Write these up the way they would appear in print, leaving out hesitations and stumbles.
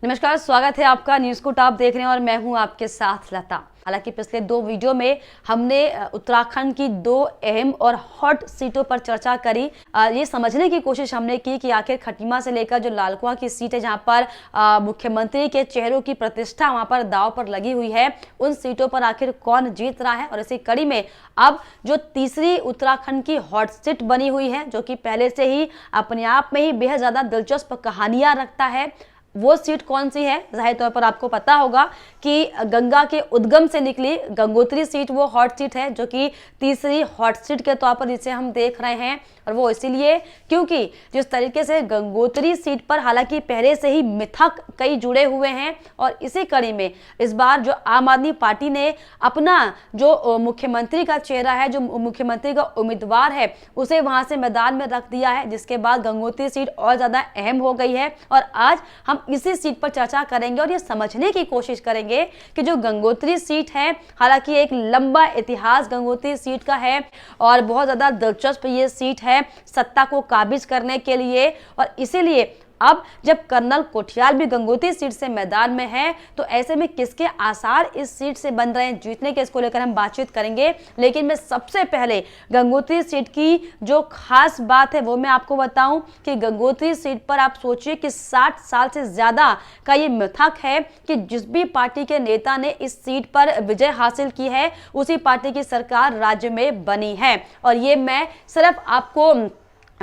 नमस्कार, स्वागत है आपका। न्यूज़ को टॉप देख रहे हैं और मैं हूं आपके साथ लता। हालांकि पिछले दो वीडियो में हमने उत्तराखंड की दो अहम और हॉट सीटों पर चर्चा करी। ये समझने की कोशिश हमने की कि आखिर खटीमा से लेकर जो लाल कुआं की सीट है, जहां पर मुख्यमंत्री के चेहरों की प्रतिष्ठा वहां पर दांव पर लगी हुई है, उन सीटों पर आखिर कौन जीत रहा है। और इसी कड़ी में अब जो तीसरी उत्तराखंड की हॉट सीट बनी हुई है, जो कि पहले से ही अपने आप में ही बेहद ज्यादा दिलचस्प कहानियां रखता है, वो सीट कौन सी है। जाहिर तौर पर आपको पता होगा कि गंगा के उद्गम से निकली गंगोत्री सीट वो हॉट सीट है, जो कि तीसरी हॉट सीट के तौर पर इसे हम देख रहे हैं। और वो इसीलिए क्योंकि जिस तरीके से गंगोत्री सीट पर हालांकि पहले से ही मिथक कई जुड़े हुए हैं, और इसी कड़ी में इस बार जो आम आदमी पार्टी ने अपना जो मुख्यमंत्री का चेहरा है, जो मुख्यमंत्री का उम्मीदवार है, उसे वहां से मैदान में रख दिया है, जिसके बाद गंगोत्री सीट और ज्यादा अहम हो गई है। और आज हम इसी सीट पर चर्चा करेंगे और ये समझने की कोशिश करेंगे कि जो गंगोत्री सीट है, हालांकि एक लंबा इतिहास गंगोत्री सीट का है और बहुत ज्यादा दिलचस्प ये सीट है सत्ता को काबिज करने के लिए। और इसीलिए अब जब कर्नल कोठियाल भी गंगोत्री सीट से मैदान में है, तो ऐसे में किसके आसार इस सीट से बन रहे हैं जीतने के, इसको लेकर हम बातचीत करेंगे। लेकिन मैं सबसे पहले गंगोत्री सीट की जो खास बात है वो मैं आपको बताऊं कि गंगोत्री सीट पर आप सोचिए कि 60 साल से ज्यादा का ये मिथक है कि जिस भी पार्टी के नेता ने इस सीट पर विजय हासिल की है, उसी पार्टी की सरकार राज्य में बनी है। और ये मैं सिर्फ आपको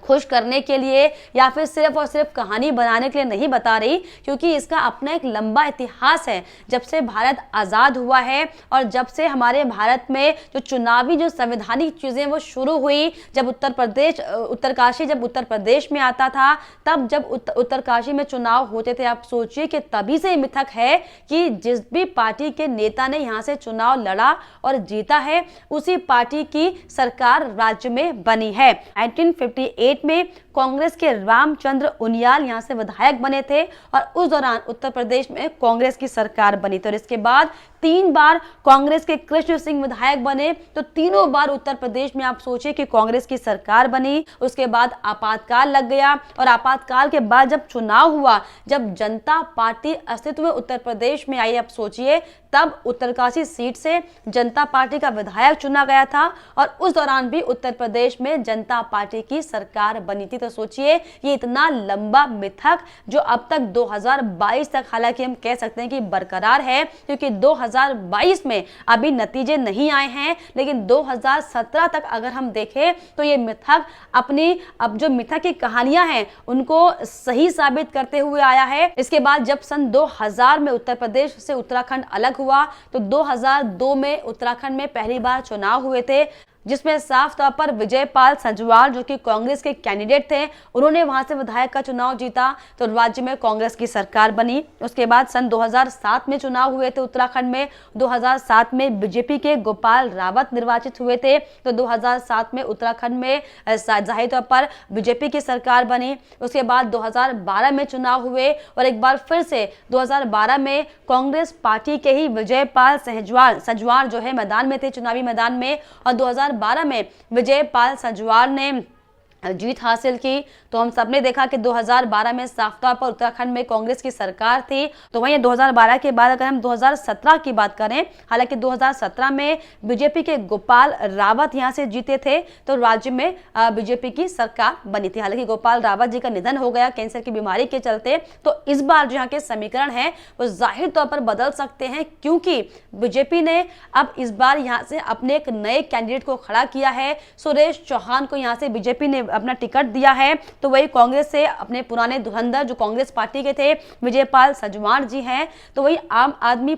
खुश करने के लिए या फिर सिर्फ और सिर्फ कहानी बनाने के लिए नहीं बता रही, क्योंकि इसका अपना एक लंबा इतिहास है। जब से भारत आज़ाद हुआ है और जब से हमारे भारत में जो चुनावी जो संवैधानिक चीज़ें वो शुरू हुई, जब उत्तरकाशी जब उत्तर प्रदेश में आता था, तब जब उत्तरकाशी में चुनाव होते थे, आप सोचिए कि तभी से मिथक है कि जिस भी पार्टी के नेता ने यहाँ से चुनाव लड़ा और जीता है, उसी पार्टी की सरकार राज्य में बनी है। 1958 में कांग्रेस के रामचंद्र उनियाल यहां से विधायक बने थे और उस दौरान उत्तर प्रदेश में कांग्रेस की सरकार बनी थी। और इसके बाद 3 बार कांग्रेस के कृष्ण सिंह विधायक बने, तो तीनों बार उत्तर प्रदेश में आप सोचिए कि कांग्रेस की सरकार बनी। उसके बाद आपातकाल लग गया और आपातकाल के बाद जब चुनाव हुआ, जब जनता पार्टी अस्तित्व में उत्तर प्रदेश में आई, आप सोचिए तब उत्तरकाशी सीट से जनता पार्टी का विधायक चुना गया था और उस दौरान भी उत्तर प्रदेश में जनता पार्टी की सरकार बनी थी। तो सोचिए ये इतना लंबा मिथक जो अब तक 2022 तक हालांकि हम कह सकते हैं कि बरकरार है, क्योंकि 2022 में अभी नतीजे नहीं आए हैं, लेकिन 2017 तक अगर हम देखें तो ये मिथक अपनी अब जो मिथक की कहानियां हैं उनको सही साबित करते हुए आया है। इसके बाद जब सन 2000 में उत्तर प्रदेश से उत्तराखंड अलग हुआ, तो 2002 में उत्तराखंड में पहली बार चुनाव हुए थे, जिसमें साफ तौर पर विजयपाल सजवाल जो कि कांग्रेस के कैंडिडेट थे, उन्होंने वहां से विधायक का चुनाव जीता, तो राज्य में कांग्रेस की सरकार बनी। उसके बाद सन 2007 में चुनाव हुए थे उत्तराखंड में। 2007 में बीजेपी के गोपाल रावत निर्वाचित हुए थे, तो 2007 में उत्तराखंड में जाहिर तौर पर बीजेपी की सरकार बनी। उसके बाद 2012 में चुनाव हुए और एक बार फिर से 2012 में कांग्रेस पार्टी के ही विजयपाल सजवाल जो है मैदान में थे, चुनावी मैदान में, और 2012 में विजयपाल सजवाल ने जीत हासिल की। तो हम सबने देखा कि 2012 में साफ तौर पर उत्तराखंड में कांग्रेस की सरकार थी। तो वहीं 2012 के बाद अगर हम 2017 की बात करें, हालांकि 2017 में बीजेपी के गोपाल रावत यहां से जीते थे, तो राज्य में बीजेपी की सरकार बनी थी। हालांकि गोपाल रावत जी का निधन हो गया कैंसर की बीमारी के चलते, तो इस बार जो यहाँ के समीकरण है वो जाहिर तौर पर बदल सकते हैं, क्योंकि बीजेपी ने अब इस बार यहाँ से अपने एक नए कैंडिडेट को खड़ा किया है। सुरेश चौहान को यहाँ से बीजेपी ने अपना टिकट दिया है। तो वही कांग्रेस से अपने पुराने धुरंधर जो कांग्रेस पार्टी के थे विजयपाल सजवाल जी हैं, तो वही आम आदमी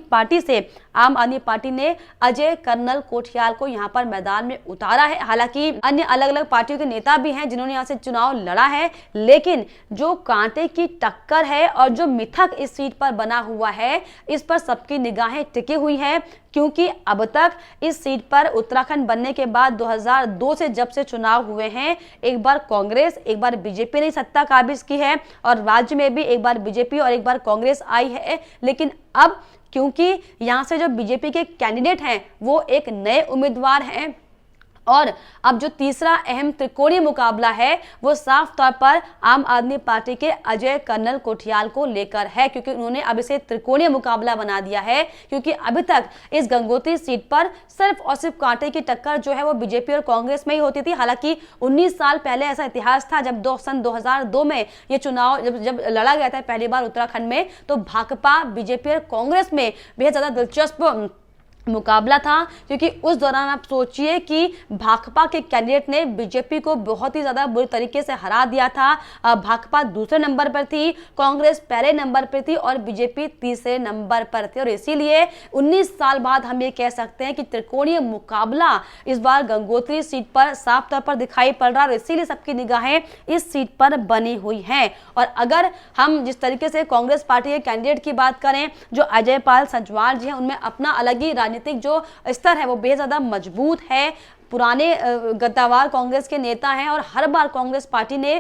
पार्टी ने अजय कर्नल कोठियाल को यहां पर मैदान में उतारा है। हालांकि अन्य अलग अलग पार्टियों के नेता भी हैं जिन्होंने यहां से चुनाव लड़ा है, लेकिन जो कांटे की टक्कर है और जो मिथक इस सीट पर बना हुआ है, इस पर सबकी निगाहें टिकी हुई हैं, क्योंकि अब तक इस सीट पर उत्तराखंड बनने के बाद 2002 से जब से चुनाव हुए हैं, एक बार कांग्रेस एक बार बीजेपी ने सत्ता काबिज की है और राज्य में भी एक बार बीजेपी और एक बार कांग्रेस आई है। लेकिन अब क्योंकि यहां से जो बीजेपी के कैंडिडेट हैं वो एक नए उम्मीदवार हैं और अब जो तीसरा अहम त्रिकोणीय मुकाबला है वो साफ तौर पर आम आदमी पार्टी के अजय कर्नल कोठियाल को लेकर है, क्योंकि उन्होंने अब इसे त्रिकोणीय मुकाबला बना दिया है। क्योंकि अभी तक इस गंगोत्री सीट पर सिर्फ और सिर्फ कांटे की टक्कर जो है वो बीजेपी और कांग्रेस में ही होती थी। हालांकि 19 साल पहले ऐसा इतिहास था, जब सन 2002 में ये चुनाव जब लड़ा गया था पहली बार उत्तराखंड में, तो भाकपा, बीजेपी और कांग्रेस में बेहद ज्यादा दिलचस्प मुकाबला था। क्योंकि उस दौरान आप सोचिए कि भाकपा के कैंडिडेट ने बीजेपी को बहुत ही ज्यादा बुरी तरीके से हरा दिया था। भाकपा दूसरे नंबर पर थी, कांग्रेस पहले नंबर पर थी और बीजेपी तीसरे नंबर पर थी। और इसीलिए 19 साल बाद हम ये कह सकते हैं कि त्रिकोणीय मुकाबला इस बार गंगोत्री सीट पर साफ तौर पर दिखाई पड़ रहा है और इसीलिए सबकी निगाहें इस सीट पर बनी हुई हैं। और अगर हम जिस तरीके से कांग्रेस पार्टी के कैंडिडेट की बात करें, जो अजय पाल संजवार जी हैं, उनमें अपना अलग ही राजनीतिक जो स्तर है वो बेहद ज्यादा मजबूत है। पुराने गद्दावार कांग्रेस के नेता हैं और हर बार कांग्रेस पार्टी ने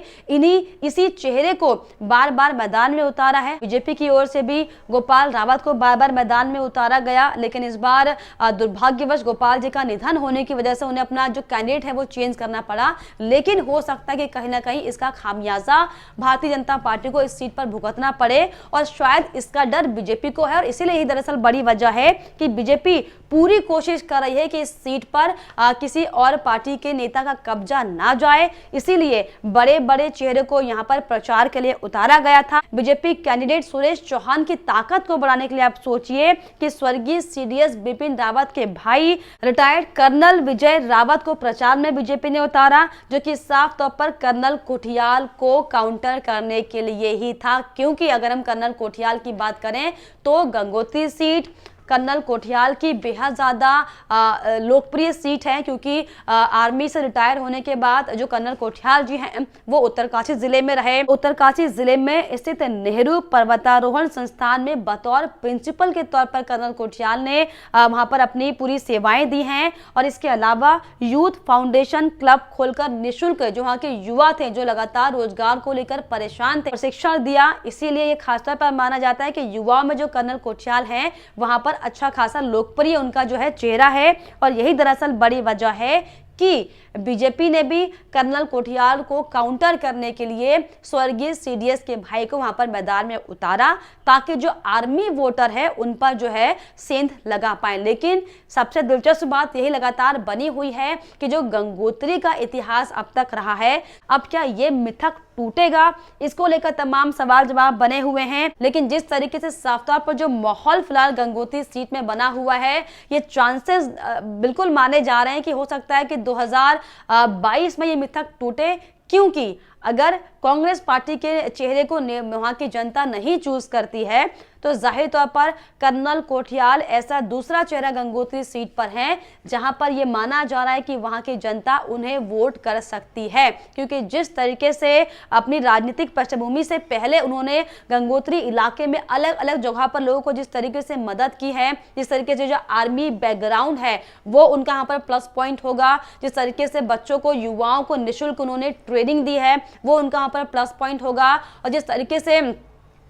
इसी चेहरे को बार बार मैदान में उतारा है। बीजेपी की ओर से भी गोपाल रावत को बार बार मैदान में उतारा गया, लेकिन इस बार दुर्भाग्यवश गोपाल जी का निधन होने की वजह से उन्हें अपना जो कैंडिडेट है वो चेंज करना पड़ा। लेकिन हो सकता है कि कहीं ना कहीं इसका खामियाजा भारतीय जनता पार्टी को इस सीट पर भुगतना पड़े और शायद इसका डर बीजेपी को है। और इसीलिए ही दरअसल बड़ी वजह है कि बीजेपी पूरी कोशिश कर रही है कि इस सीट पर किसी और पार्टी के नेता का कब्जा ना जाए। इसीलिए बड़े बड़े चेहरे को यहां पर प्रचार के लिए उतारा गया था। बीजेपी कैंडिडेट सुरेश चौहान की ताकत को बढ़ाने के लिए आप सोचिए कि स्वर्गीय सीडीएस बिपिन रावत के भाई रिटायर्ड कर्नल विजय रावत को प्रचार में बीजेपी ने उतारा, जो कि साफ तौर पर कर्नल कोठियाल को काउंटर करने के लिए ही था। क्योंकि अगर हम कर्नल कोठियाल की बात करें तो गंगोत्री सीट कर्नल कोठियाल की बेहद ज़्यादा लोकप्रिय सीट है। क्योंकि आर्मी से रिटायर होने के बाद जो कर्नल कोठियाल जी हैं वो उत्तरकाशी जिले में रहे। उत्तरकाशी जिले में स्थित नेहरू पर्वतारोहण संस्थान में बतौर प्रिंसिपल के तौर पर कर्नल कोठियाल ने वहां पर अपनी पूरी सेवाएं दी हैं। और इसके अलावा यूथ फाउंडेशन क्लब खोलकर निःशुल्क जो वहाँ के युवा थे जो लगातार रोजगार को लेकर परेशान थे, प्रशिक्षण दिया। इसीलिए ये खासतौर पर माना जाता है कि युवाओं में जो कर्नल कोठियाल हैं वहां पर अच्छा खासा लोकप्रिय उनका जो है चेहरा है। और यही दरअसल बड़ी वजह है कि बीजेपी ने भी कर्नल कोठियाल को काउंटर करने के लिए स्वर्गीय सीडीएस के भाई को वहां पर मैदान में उतारा, ताकि जो आर्मी वोटर है उन पर जो है सेंध लगा पाए। लेकिन सबसे दिलचस्प बात यही लगातार बनी हुई है कि जो गंगोत्री का इतिहास अब तक रहा है, अब क्या ये मिथक टूटेगा? इसको लेकर तमाम सवाल जवाब बने हुए हैं। लेकिन जिस तरीके से साफ तौर पर जो माहौल फिलहाल गंगोत्री सीट में बना हुआ है, ये चांसेस बिल्कुल माने जा रहे हैं कि हो सकता है कि 2022 में ये मिथक टूटे। क्योंकि अगर कांग्रेस पार्टी के चेहरे को वहां की जनता नहीं चूज करती है तो जाहिर तौर पर कर्नल कोठियाल ऐसा दूसरा चेहरा गंगोत्री सीट पर है जहां पर यह माना जा रहा है कि वहां की जनता उन्हें वोट कर सकती है। क्योंकि जिस तरीके से अपनी राजनीतिक पृष्ठभूमि से पहले उन्होंने गंगोत्री इलाके में अलग अलग जगह पर लोगों को जिस तरीके से मदद की है, जिस तरीके से जो आर्मी बैकग्राउंड है वो उनका यहाँ पर प्लस पॉइंट होगा, जिस तरीके से बच्चों को, युवाओं को निःशुल्क उन्होंने ट्रेनिंग दी है वो उनका यहाँ पर प्लस पॉइंट होगा। और जिस तरीके से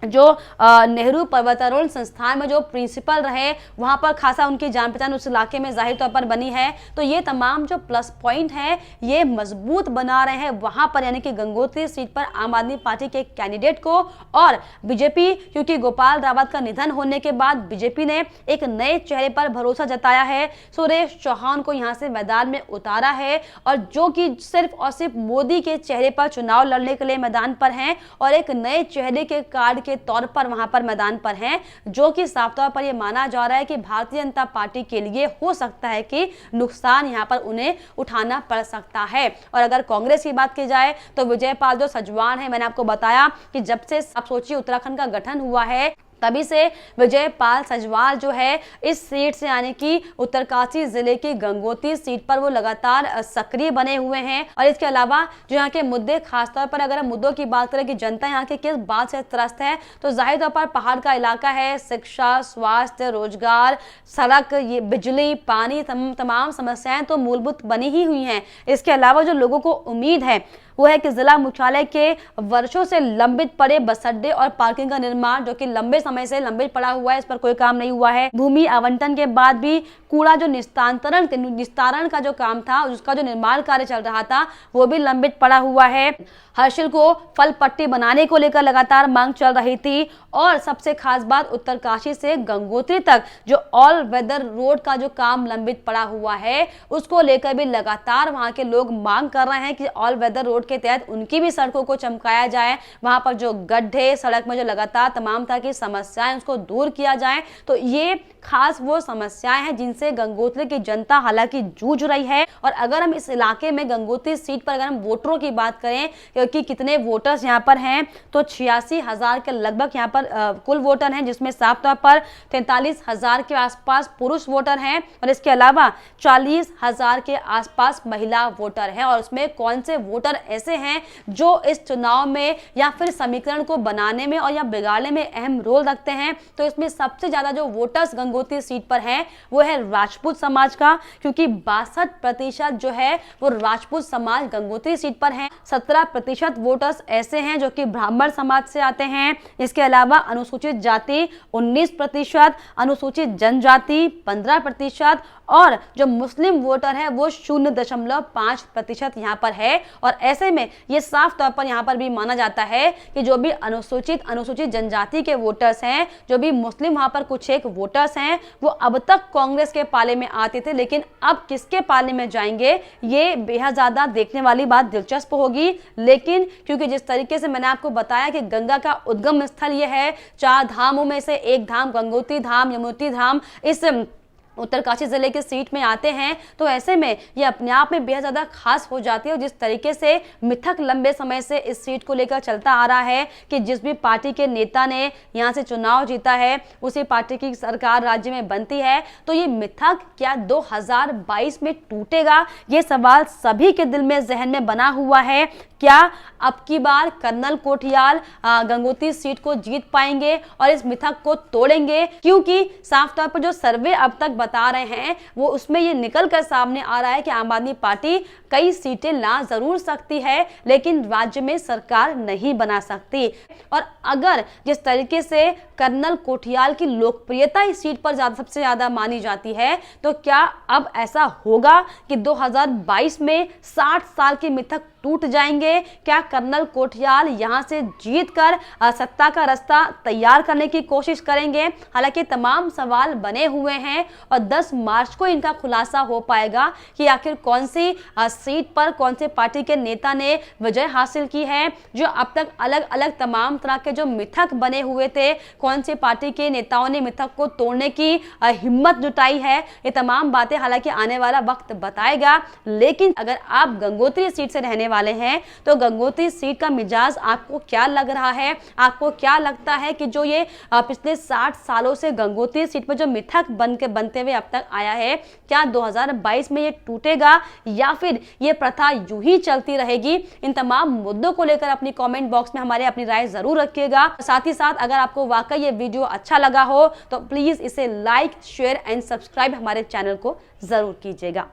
जो नेहरू पर्वतारोहण संस्थान में जो प्रिंसिपल रहे वहां पर खासा उनकी जान पहचान उस इलाके में जाहिर तौर पर बनी है, तो ये तमाम जो प्लस पॉइंट हैं ये मजबूत बना रहे हैं वहां पर, यानी कि गंगोत्री सीट पर आम आदमी पार्टी के कैंडिडेट को। और बीजेपी, क्योंकि गोपाल रावत का निधन होने के बाद बीजेपी ने एक नए चेहरे पर भरोसा जताया है, सुरेश चौहान को यहां से मैदान में उतारा है, और जो कि सिर्फ और सिर्फ मोदी के चेहरे पर चुनाव लड़ने के लिए मैदान पर हैं और एक नए चेहरे के कार्ड के तौर पर वहां पर मैदान पर हैं, जो कि साफ तौर पर यह माना जा रहा है कि भारतीय जनता पार्टी के लिए हो सकता है कि नुकसान यहां पर उन्हें उठाना पड़ सकता है। और अगर कांग्रेस की बात की जाए तो विजय पाल जो सजवान है, मैंने आपको बताया कि जब से आप सोचिए उत्तराखंड का गठन हुआ है तभी से विजय पाल सजवाल जो है इस सीट से, यानी कि उत्तरकाशी जिले की गंगोत्री सीट पर वो लगातार सक्रिय बने हुए हैं। और इसके अलावा जो यहाँ के मुद्दे, खासतौर पर अगर हम मुद्दों की बात करें कि जनता यहाँ के किस बात से त्रस्त है, तो जाहिर तौर पर पहाड़ का इलाका है, शिक्षा, स्वास्थ्य, रोजगार, सड़क, ये बिजली, पानी, तमाम समस्याएं तो मूलभूत बनी ही हुई हैं। इसके अलावा जो लोगों को उम्मीद है वो है कि जिला मुख्यालय के वर्षों से लंबित पड़े बस अड्डे और पार्किंग का निर्माण, जो कि लंबे समय से लंबित पड़ा हुआ है, इस पर कोई काम नहीं हुआ है। भूमि आवंटन के बाद भी कूड़ा जो निस्तारण का जो काम था, उसका जो निर्माण कार्य चल रहा था, वो भी लंबित पड़ा हुआ है। हर्षिल को फल पट्टी बनाने को लेकर लगातार मांग चल रही थी और सबसे खास बात, उत्तरकाशी से गंगोत्री तक जो ऑल वेदर रोड का जो काम लंबित पड़ा हुआ है, उसको लेकर भी लगातार वहां के लोग मांग कर रहे हैं कि ऑल वेदर रोड के तहत उनकी भी सड़कों को चमकाया जाए, वहां पर जो गड्ढे सड़क में जो लगातार तमाम तरह की समस्याएं उसको दूर किया जाए। तो ये खास वो समस्याएं हैं जिनसे गंगोत्री की जनता हालांकि जूझ रही है। और अगर हम इस इलाके में गंगोत्री सीट पर अगर हम वोटरों की बात करें कि कितने वोटर्स यहाँ पर हैं, तो 86,000 के लगभग यहाँ पर कुल वोटर हैं, जिसमें साफ तौर पर 43,000 के आसपास पुरुष वोटर हैं और इसके अलावा 40,000 के आसपास महिला वोटर हैं। और उसमें कौन से वोटर ऐसे हैं जो इस चुनाव में या फिर समीकरण को बनाने में और या बिगाड़ने में अहम रोल रखते हैं, तो इसमें सबसे ज्यादा जो वोटर्स गंगोत्री सीट पर हैं वो है राजपूत समाज का, क्योंकि 62% जो है वो राजपूत समाज गंगोत्री सीट पर हैं। 17% वोटर्स ऐसे हैं जो कि ब्राह्मण समाज से आते हैं। इसके अलावा अनुसूचित जाति 19%, अनुसूचित जनजाति 15% और जो मुस्लिम वोटर है वो 0.5% यहाँ पर है। और ऐसे में ये साफ तौर पर यहाँ पर भी माना जाता है कि जो भी अनुसूचित जनजाति के वोटर्स हैं, जो भी मुस्लिम वहाँ पर कुछ एक वोटर्स हैं, वो अब तक कांग्रेस के पाले में आते थे, लेकिन अब किसके पाले में जाएंगे ये बेहद ज्यादा देखने वाली बात दिलचस्प होगी। लेकिन क्योंकि जिस तरीके से मैंने आपको बताया कि गंगा का उद्गम स्थल ये है, 4 धामों में से एक धाम गंगोत्री धाम, यमुनोत्री धाम इस उत्तरकाशी जिले के सीट में आते हैं, तो ऐसे में ये अपने आप में बेहद ज्यादा खास हो जाती है। और जिस तरीके से मिथक लंबे समय से इस सीट को लेकर चलता आ रहा है कि जिस भी पार्टी के नेता ने यहाँ से चुनाव जीता है उसी पार्टी की सरकार राज्य में बनती है, तो ये मिथक क्या 2022 में टूटेगा, ये सवाल सभी के दिल में जहन में बना हुआ है। क्या अब की बार कर्नल कोठियाल गंगोत्री सीट को जीत पाएंगे और इस मिथक को तोड़ेंगे? क्योंकि साफ तौर पर जो सर्वे अब तक बता रहे हैं वो उसमें ये निकल कर सामने आ रहा है कि आम आदमी पार्टी कई सीटें ला जरूर सकती है, लेकिन राज्य में सरकार नहीं बना सकती। और अगर जिस तरीके से कर्नल कोठियाल की लोकप्रियता इस सीट पर सबसे ज्यादा मानी जाती है, तो क्या अब ऐसा होगा कि 2022 में 60 साल के मिथक टूट जाएंगे? क्या कर्नल कोठियाल यहां से जीतकर सत्ता का रास्ता तैयार करने की कोशिश करेंगे? हालांकि तमाम सवाल बने हुए हैं और 10 मार्च को इनका खुलासा हो पाएगा कि आखिर कौन सी सीट पर कौन से पार्टी के नेता ने विजय हासिल की है। जो अब तक अलग अलग तमाम तरह के जो मिथक बने हुए थे, कौन सी पार्टी के नेताओं ने मिथक को तोड़ने की हिम्मत जुटाई है, ये तमाम बातें हालांकि आने वाला वक्त बताएगा। लेकिन अगर आप गंगोत्री सीट से रहने वाले हैं तो गंगोत्री सीट का मिजाज आपको क्या लग रहा है? आपको क्या लगता है कि जो ये पिछले 60 सालों से गंगोत्री सीट पर जो मिथक बनते हुए अब तक आया है, क्या 2022 में ये टूटेगा या फिर ये प्रथा यूं ही चलती रहेगी? इन तमाम मुद्दों को लेकर अपनी कमेंट बॉक्स में हमारे अपनी राय जरूर रखिएगा। साथ ही साथ अगर आपको वाकई ये वीडियो अच्छा लगा हो तो प्लीज इसे लाइक, शेयर एंड सब्सक्राइब हमारे चैनल को जरूर कीजिएगा।